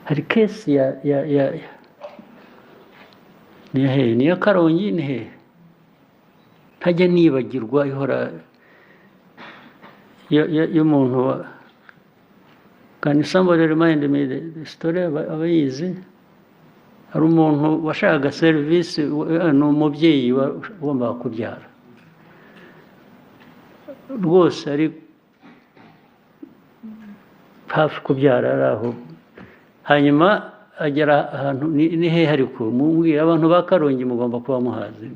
hari kesi ni ya Karongi ni he ntajya nibagirwa ihora y'umuntu can somebody remind me the story abayizi hari umuntu washakaga serivisi ni umubyeyi wagombaga kubyara rwose ari hafi kubyara ari aho hanyuma agera ahantu ni hehe ariko mumbwira abantu ba Karongi mugomba kuba muhazi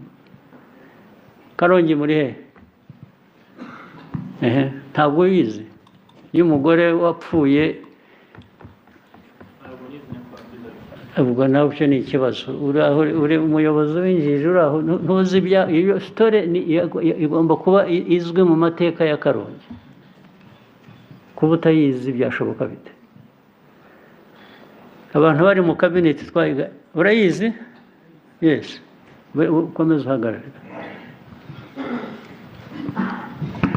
Karongi muri hehe ntabwo yizi iyo umugore wapfuye ubwo nawe cyo ni ikibazo uri umuyobozi w'injiji uri aho ntuzi iyo story igomba kuba izwi mu mateka ya Karongi kuba utayizi byashoboka bite abantu bari mu kabineti twayiga urayizi yes ukomeza uhagarare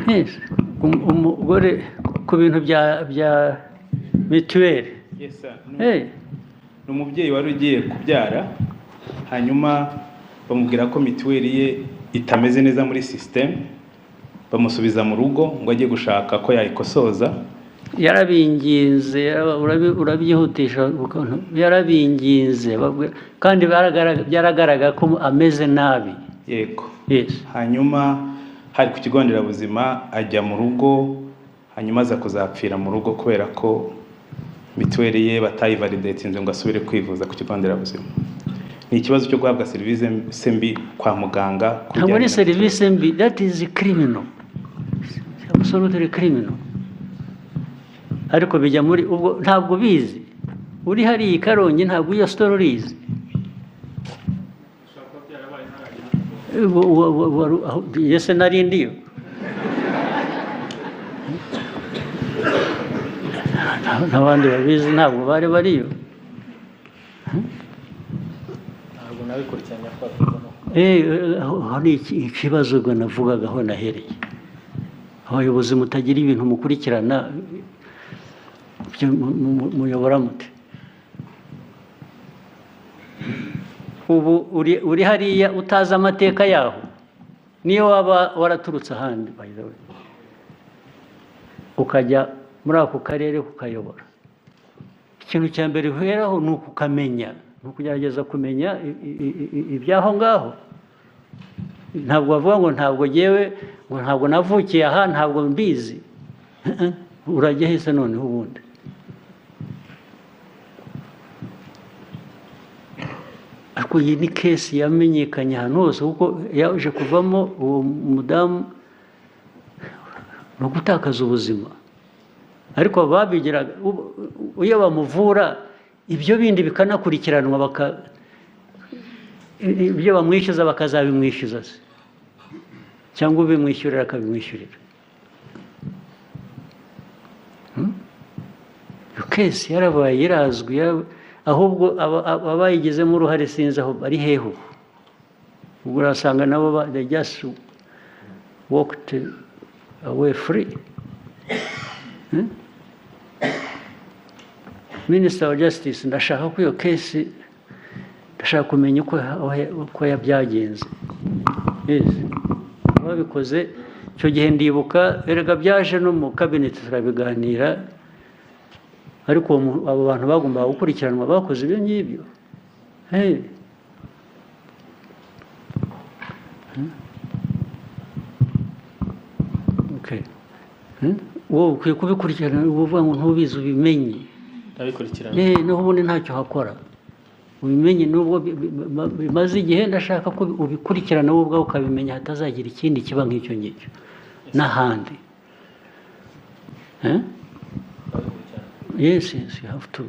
yes umugore ku bintu bya mituweli yes sir ni umubyeyi wari ugiye kubyara hanyuma bamubwira ko mituweli ye itameze neza muri system bamusubiza mu rugo ngo ajye gushaka ko yayikosoza yarabinginze urabyihutisha yarabinginze kandi byaragaragara ko ameze nabi yego yes hanyuma hari ku kigo nderabuzima ajya mu rugo hanyuma aza kuzapfira mu rugo kubera ko mituweli ye batayivalidatinze ngo asubire kwivuza ku kigo nderabuzima ni ikibazo cyo guhabwa serivisi mbi kwa muganga ntabwo ni serivisi mbi that is criminal absolutely criminal ariko bijya muri ubwo ntabwo bizi uri hari Karongi ntabwo iyo story urizi yese narindiyo n'abandi babizi ntabwo bari bariyo ntabwo nabikurikiranye hari ikibazo ubwo navugaga aho nahereye abayobozi mutagira ibintu mukurikirana muyobora mute ubu uri hariya utazi amateka yaho niyo waba waraturutse ahandi by the way ukajya muri ako karere kukayobora ikintu cya mbere uheraho ni ukukamenya ni ukugerageza kumenya ibyaho ngaho ntabwo bavuga ngo ntabwo ngewe ngo ntabwo navukiye aha ntabwo mbizi urajya hese noneho ubundi ariko iyi ni kesi yamenyekanye ahantu hose kuko yaje kuvamo uwo mudamu no gutakaza ubuzima ariko babigiraga iyo bamuvura ibyo bindi bikanakurikiranwa ibyo bamwishyuza bakazabimwishyuza se cyangwa ubimwishyurira akabimwishyurira iyo kesi yarabaye irazwi ahubwo abayigizemo uruhare sinzi aho bari hehe ubwo urasanga nabo they just walked away free Minister wa Justice ndashaka ko iyo kesi ndashaka kumenya uko yabyagenze yes babikoze icyo gihe ndibuka erega byaje no mu cabinet turabiganira ariko abo bantu bagomba gukurikiranwa bakoze ibyo ngibyo okay wowe ukwiye kubikurikirana uvuga ngo ntubizi ubimenye ndabikurikirana noneho ubundi ntacyo hakora ubimenye nubwo bimaze igihe ndashaka ko ubikurikirana wowe ubwawe ukabimenya hatazagira ikindi kiba nk'icyo ngicyo n'ahandi yes you have to